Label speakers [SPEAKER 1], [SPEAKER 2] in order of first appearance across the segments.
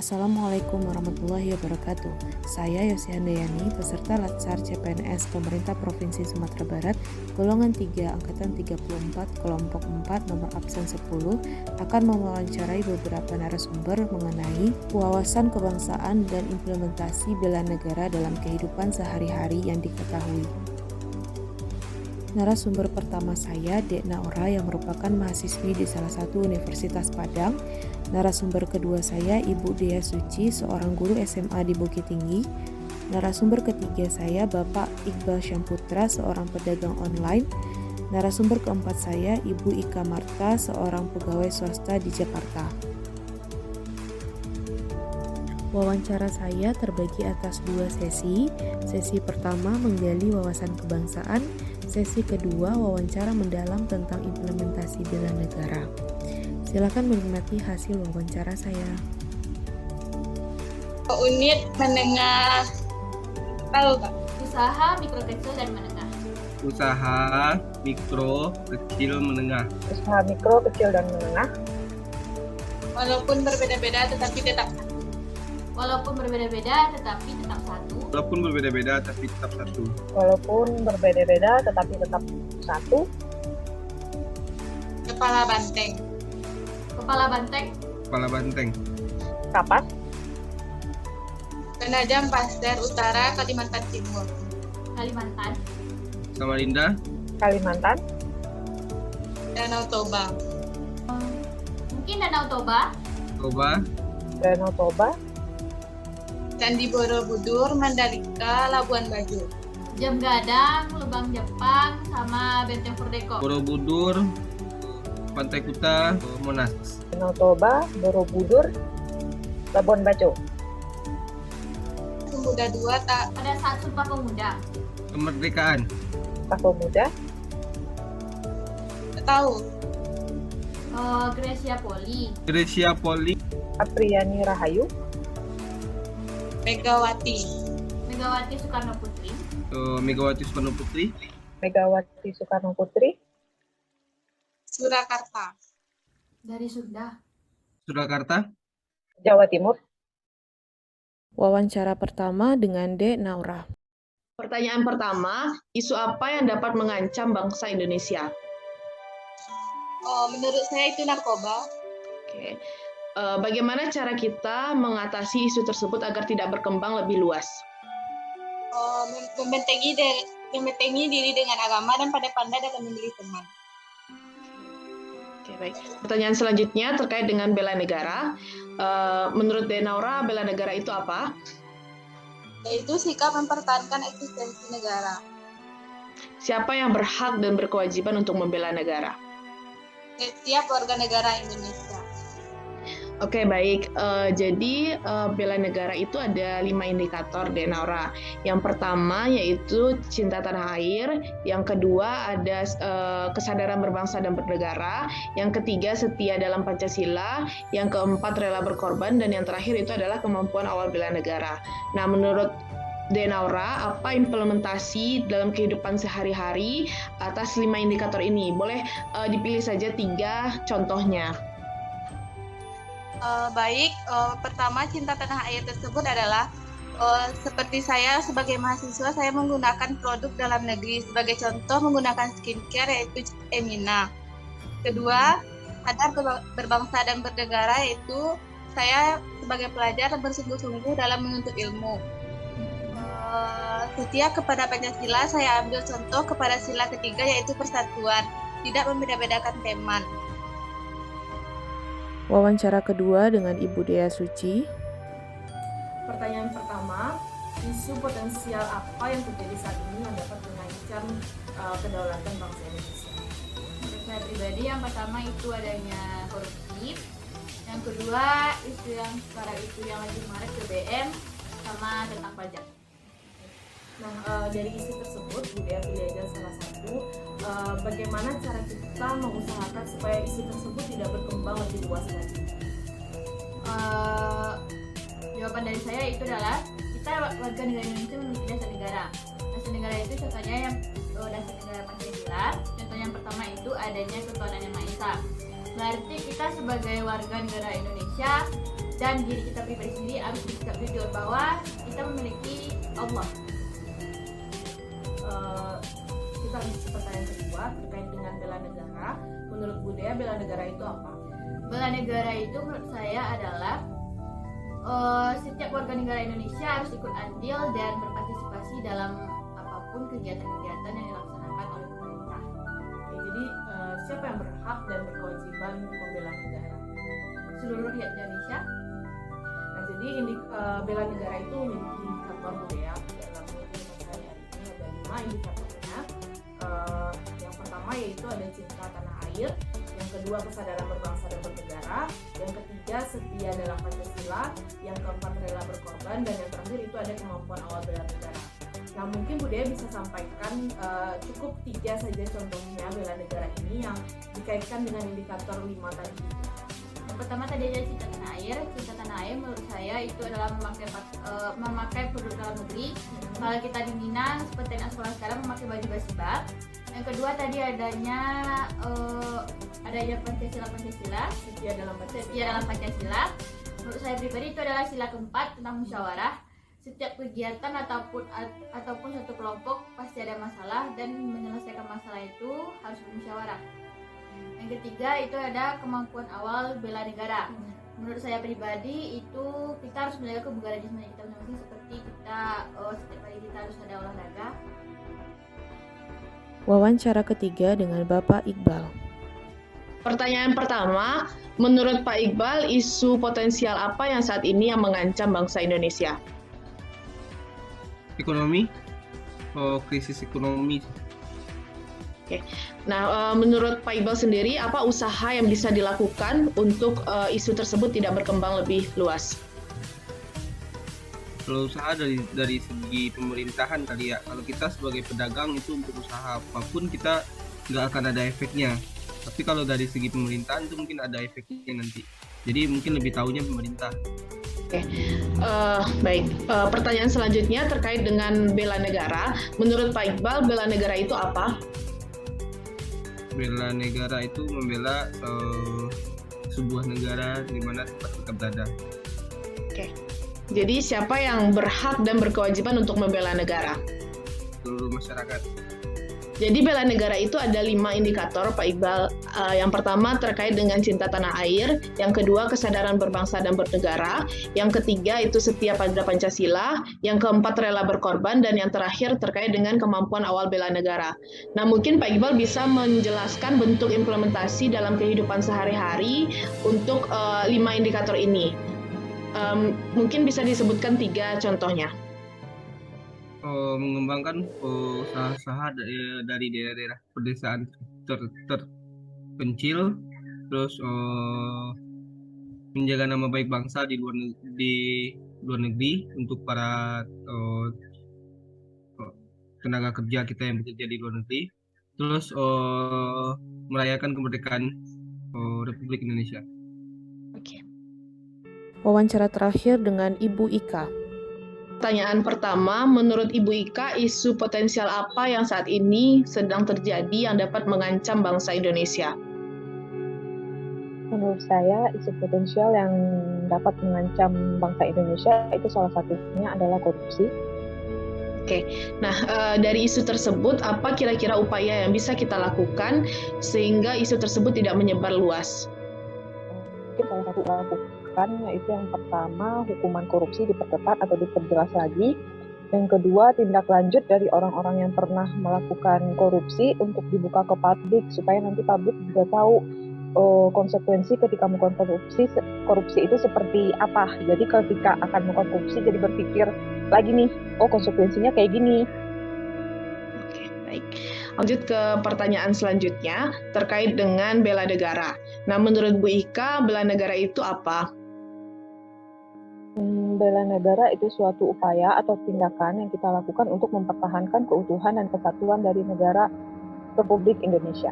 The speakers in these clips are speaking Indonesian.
[SPEAKER 1] Assalamualaikum warahmatullahi wabarakatuh. Saya Yosi Handayani, peserta Latsar CPNS Pemerintah Provinsi Sumatera Barat, golongan 3, angkatan 34, kelompok 4, nomor absen 10, akan mewawancarai beberapa narasumber mengenai wawasan kebangsaan dan implementasi bela negara dalam kehidupan sehari-hari yang diketahui. Narasumber pertama saya, Dek Naura, yang merupakan mahasiswi di salah satu Universitas Padang. Narasumber kedua saya, Ibu Dea Suci, seorang guru SMA di Bukit Tinggi. Narasumber ketiga saya, Bapak Iqbal Syamputra, seorang pedagang online. Narasumber keempat saya, Ibu Ika Marta, seorang pegawai swasta di Jakarta. Wawancara saya terbagi atas dua sesi. Sesi pertama menggali wawasan kebangsaan, sesi kedua wawancara mendalam tentang implementasi bela negara. Silakan menikmati hasil wawancara saya.
[SPEAKER 2] Unit menengah, tahu Kak?
[SPEAKER 3] Usaha mikro kecil dan menengah.
[SPEAKER 4] Usaha mikro kecil menengah.
[SPEAKER 5] Usaha mikro kecil dan menengah.
[SPEAKER 2] Walaupun berbeda-beda tetapi tetap
[SPEAKER 3] Walaupun berbeda-beda tetapi tetap satu.
[SPEAKER 4] Walaupun berbeda-beda tapi tetap satu.
[SPEAKER 5] Walaupun berbeda-beda tetapi tetap satu.
[SPEAKER 2] kepala banteng,
[SPEAKER 3] Kepala banteng.
[SPEAKER 4] Kepala banteng.
[SPEAKER 5] Kapas.
[SPEAKER 2] Penajam Pasir Utara, Kalimantan Timur,
[SPEAKER 3] Kalimantan.
[SPEAKER 4] Samarinda.
[SPEAKER 5] Kalimantan.
[SPEAKER 2] Danau Toba,
[SPEAKER 3] Mungkin Danau Toba.
[SPEAKER 4] Toba.
[SPEAKER 5] Danau Toba.
[SPEAKER 2] Candi Borobudur, Mandalika, Labuan Bajo,
[SPEAKER 3] Jam Gadang, Lubang Jepang, sama Benteng Furdeko.
[SPEAKER 4] Borobudur. Pantai Kuta. Monas.
[SPEAKER 5] Danau Toba. Borobudur. Labuan Bajo.
[SPEAKER 2] Pemuda II, tak
[SPEAKER 3] Pada saat Sumpah Pemuda.
[SPEAKER 4] Kemerdekaan.
[SPEAKER 5] Pemuda.
[SPEAKER 2] tahu,
[SPEAKER 3] Gracia Poli.
[SPEAKER 4] Grecia Poli.
[SPEAKER 5] Apriani Rahayu.
[SPEAKER 2] Megawati,
[SPEAKER 3] Megawati Soekarno Putri.
[SPEAKER 4] Megawati Soekarno Putri.
[SPEAKER 5] Megawati Soekarno Putri.
[SPEAKER 2] Surakarta,
[SPEAKER 3] Dari Sunda.
[SPEAKER 4] Surakarta.
[SPEAKER 5] Jawa Timur.
[SPEAKER 1] Wawancara pertama dengan Dek Naura.
[SPEAKER 6] Pertanyaan pertama, isu apa yang dapat mengancam bangsa Indonesia?
[SPEAKER 2] menurut saya itu narkoba.
[SPEAKER 6] Oke. Bagaimana cara kita mengatasi isu tersebut agar tidak berkembang lebih luas?
[SPEAKER 2] Membentengi diri dengan agama dan pandai-pandai dalam memilih teman.
[SPEAKER 6] Oke, baik. Pertanyaan selanjutnya terkait dengan bela negara. Menurut Dek Naura, bela negara itu apa?
[SPEAKER 2] Yaitu sikap mempertahankan eksistensi negara.
[SPEAKER 6] Siapa yang berhak dan berkewajiban untuk membela negara?
[SPEAKER 2] Setiap warga negara Indonesia.
[SPEAKER 6] Oke, baik. Jadi bela negara itu ada 5 indikator, Dek Naura. Yang pertama yaitu cinta tanah air. Yang kedua ada kesadaran berbangsa dan bernegara. Yang ketiga setia dalam Pancasila. Yang keempat rela berkorban. Dan yang terakhir itu adalah kemampuan awal bela negara. Nah, menurut Dek Naura, apa implementasi dalam kehidupan sehari-hari atas 5 indikator ini? Boleh dipilih saja 3 contohnya.
[SPEAKER 2] Pertama, cinta tanah air tersebut adalah seperti saya sebagai mahasiswa, saya menggunakan produk dalam negeri. Sebagai contoh, menggunakan skincare yaitu Emina. Kedua, sadar berbangsa dan bernegara, yaitu saya sebagai pelajar bersungguh-sungguh dalam menuntut ilmu. Setia kepada Pancasila, saya ambil contoh kepada sila ketiga yaitu persatuan, tidak membeda-bedakan teman.
[SPEAKER 1] Wawancara kedua dengan Ibu Dea Suci.
[SPEAKER 7] Pertanyaan pertama, isu potensial apa yang terjadi saat ini yang dapat mengancam kedaulatan bangsa Indonesia?
[SPEAKER 3] Menurut saya pribadi, yang pertama itu adanya korupsi. Yang kedua, isu yang sekarang itu yang lagi marak BBM sama tentang pajak.
[SPEAKER 7] Nah, dari isu tersebut, Bu Dea pilih aja salah satu. Bagaimana cara kita mengusahakan supaya isu tersebut tidak berkembang lebih luas lagi?
[SPEAKER 3] Jawaban dari saya itu adalah kita warga negara Indonesia memiliki dasar negara. Dasar negara itu contohnya yang dasar negara Pancasila. Contoh yang pertama itu adanya ketuhanan yang Maha Esa. Berarti kita sebagai warga negara Indonesia dan diri kita pribadi sendiri harus bersikap jujur bahwa kita memiliki Allah.
[SPEAKER 7] Kita lanjut ke pertanyaan kedua terkait dengan bela negara. Menurut Budaya, bela negara itu apa?
[SPEAKER 3] Bela negara itu menurut saya adalah setiap warga negara Indonesia harus ikut andil dan berpartisipasi dalam apapun kegiatan-kegiatan yang dilaksanakan oleh pemerintah.
[SPEAKER 7] Oke, jadi siapa yang berhak dan berkewajiban membela negara?
[SPEAKER 3] Seluruh rakyat Indonesia.
[SPEAKER 7] Nah, jadi bela negara itu memiliki indikator budaya dalam kehidupan sehari-hari ini ada 5 indikatornya. Yang pertama yaitu ada cinta tanah air, yang kedua kesadaran berbangsa dan bernegara, yang ketiga setia dalam Pancasila, yang keempat rela berkorban, dan yang terakhir itu ada kemampuan awal bela negara. Nah, mungkin Budaya bisa sampaikan cukup 3 saja contohnya bela negara ini yang dikaitkan dengan indikator 5 tadi.
[SPEAKER 3] Yang pertama tadi ada cinta tanah air. Cinta tanah air menurut saya itu adalah memakai produk dalam negeri. Kalau kita di Minang seperti anak sekolah sekarang memakai baju basibak. Yang kedua tadi adanya Pancasila,
[SPEAKER 7] Setia dalam
[SPEAKER 3] Pancasila. Menurut saya pribadi itu adalah sila keempat tentang musyawarah. Setiap kegiatan ataupun satu kelompok pasti ada masalah dan menyelesaikan masalah itu harus bermusyawarah. Yang ketiga itu ada kemampuan awal bela negara. Menurut saya pribadi itu kita harus menjaga kebugaran jasmani kita masing-masing, seperti kita setiap hari kita harus ada olahraga.
[SPEAKER 1] Wawancara ketiga dengan Bapak Iqbal.
[SPEAKER 6] Pertanyaan pertama, menurut Pak Iqbal, isu potensial apa yang saat ini yang mengancam bangsa Indonesia?
[SPEAKER 4] Ekonomi, krisis ekonomi.
[SPEAKER 6] Nah, menurut Pak Iqbal sendiri, apa usaha yang bisa dilakukan untuk isu tersebut tidak berkembang lebih luas?
[SPEAKER 4] Kalau usaha dari segi pemerintahan kali ya. Kalau kita sebagai pedagang itu untuk usaha apapun kita nggak akan ada efeknya. Tapi kalau dari segi pemerintahan itu mungkin ada efeknya nanti. Jadi mungkin lebih tahunya pemerintah.
[SPEAKER 6] Baik. Pertanyaan selanjutnya terkait dengan bela negara. Menurut Pak Iqbal, bela negara itu apa?
[SPEAKER 4] Bela negara itu membela sebuah negara di mana tempat kita berada.
[SPEAKER 6] Jadi siapa yang berhak dan berkewajiban untuk membela negara?
[SPEAKER 4] Seluruh masyarakat.
[SPEAKER 6] Jadi bela negara itu ada 5 indikator, Pak Iqbal. Yang pertama terkait dengan cinta tanah air, yang kedua kesadaran berbangsa dan bernegara, yang ketiga itu setia pada Pancasila, yang keempat rela berkorban, dan yang terakhir terkait dengan kemampuan awal bela negara. Nah, mungkin Pak Iqbal bisa menjelaskan bentuk implementasi dalam kehidupan sehari-hari untuk 5 indikator ini. Mungkin bisa disebutkan 3 contohnya.
[SPEAKER 4] Mengembangkan usaha-usaha dari daerah-daerah pedesaan terpencil, terus menjaga nama baik bangsa di luar negeri untuk para tenaga kerja kita yang bekerja di luar negeri, terus merayakan kemerdekaan Republik Indonesia.
[SPEAKER 1] Wawancara terakhir dengan Ibu Ika.
[SPEAKER 6] Pertanyaan pertama, menurut Ibu Ika, isu potensial apa yang saat ini sedang terjadi yang dapat mengancam bangsa Indonesia?
[SPEAKER 5] Menurut saya, isu potensial yang dapat mengancam bangsa Indonesia itu salah satunya adalah korupsi.
[SPEAKER 6] Nah, dari isu tersebut, apa kira-kira upaya yang bisa kita lakukan sehingga isu tersebut tidak menyebar luas?
[SPEAKER 5] Mungkin salah satu yaitu yang pertama, hukuman korupsi diperketat atau diperjelas lagi. Yang kedua, tindak lanjut dari orang-orang yang pernah melakukan korupsi untuk dibuka ke publik, supaya nanti publik juga tahu konsekuensi ketika melakukan korupsi itu seperti apa. Jadi ketika akan melakukan korupsi, jadi berpikir lagi nih, konsekuensinya kayak gini.
[SPEAKER 6] Baik. Lanjut ke pertanyaan selanjutnya terkait dengan bela negara. Nah, menurut Bu Ika, bela negara itu apa?
[SPEAKER 5] Bela negara itu suatu upaya atau tindakan yang kita lakukan untuk mempertahankan keutuhan dan kesatuan dari negara Republik Indonesia.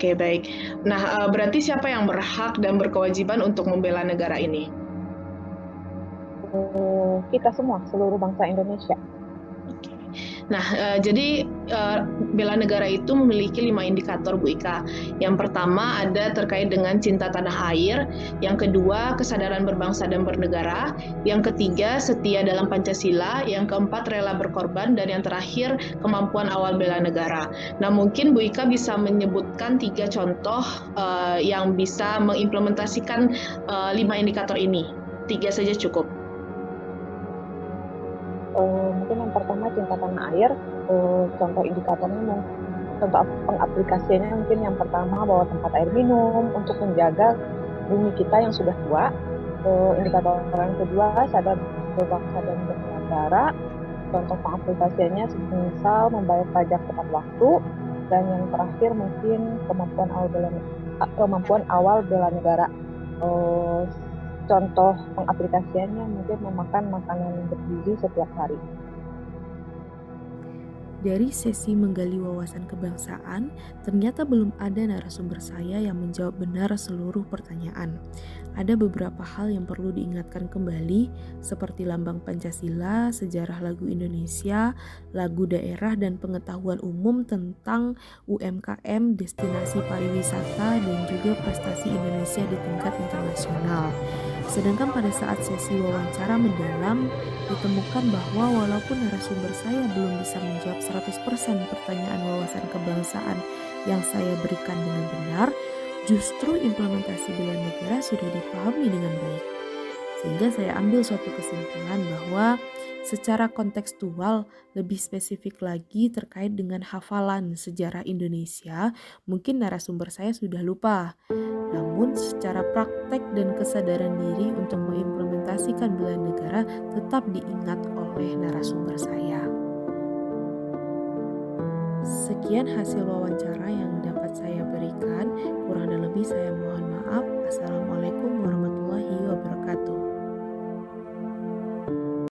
[SPEAKER 6] Baik. Nah, berarti siapa yang berhak dan berkewajiban untuk membela negara ini?
[SPEAKER 5] Kita semua, seluruh bangsa Indonesia.
[SPEAKER 6] Jadi bela negara itu memiliki 5 indikator, Bu Ika. Yang pertama ada terkait dengan cinta tanah air, yang kedua kesadaran berbangsa dan bernegara, yang ketiga setia dalam Pancasila, yang keempat rela berkorban, dan yang terakhir kemampuan awal bela negara. Nah, mungkin Bu Ika bisa menyebutkan 3 contoh yang bisa mengimplementasikan 5 indikator ini. 3 saja cukup.
[SPEAKER 5] Mungkin yang pertama cinta tanah air, contoh indikatornya, contoh pengaplikasiannya mungkin yang pertama bawa tempat air minum untuk menjaga bumi kita yang sudah tua. Indikator yang kedua sadar berbangsa dan bernegara, contoh pengaplikasiannya misal membayar pajak tepat waktu, dan yang terakhir mungkin kemampuan awal bela negara. Contoh pengaplikasiannya mungkin memakan makanan bergizi setiap hari.
[SPEAKER 1] Dari sesi menggali wawasan kebangsaan, ternyata belum ada narasumber saya yang menjawab benar seluruh pertanyaan. Ada beberapa hal yang perlu diingatkan kembali, seperti lambang Pancasila, sejarah lagu Indonesia, lagu daerah, dan pengetahuan umum tentang UMKM, destinasi pariwisata, dan juga prestasi Indonesia di tingkat internasional. Sedangkan pada saat sesi wawancara mendalam, ditemukan bahwa walaupun narasumber saya belum bisa menjawab 100% pertanyaan wawasan kebangsaan yang saya berikan dengan benar, justru implementasi bela negara sudah dipahami dengan baik. Sehingga saya ambil suatu kesimpulan bahwa secara kontekstual, lebih spesifik lagi terkait dengan hafalan sejarah Indonesia, mungkin narasumber saya sudah lupa. Namun secara praktek dan kesadaran diri untuk mengimplementasikan bela negara tetap diingat oleh narasumber saya. Sekian hasil wawancara yang dapat saya berikan. Kurang dan lebih saya mohon maaf. Assalamualaikum warahmatullahi wabarakatuh.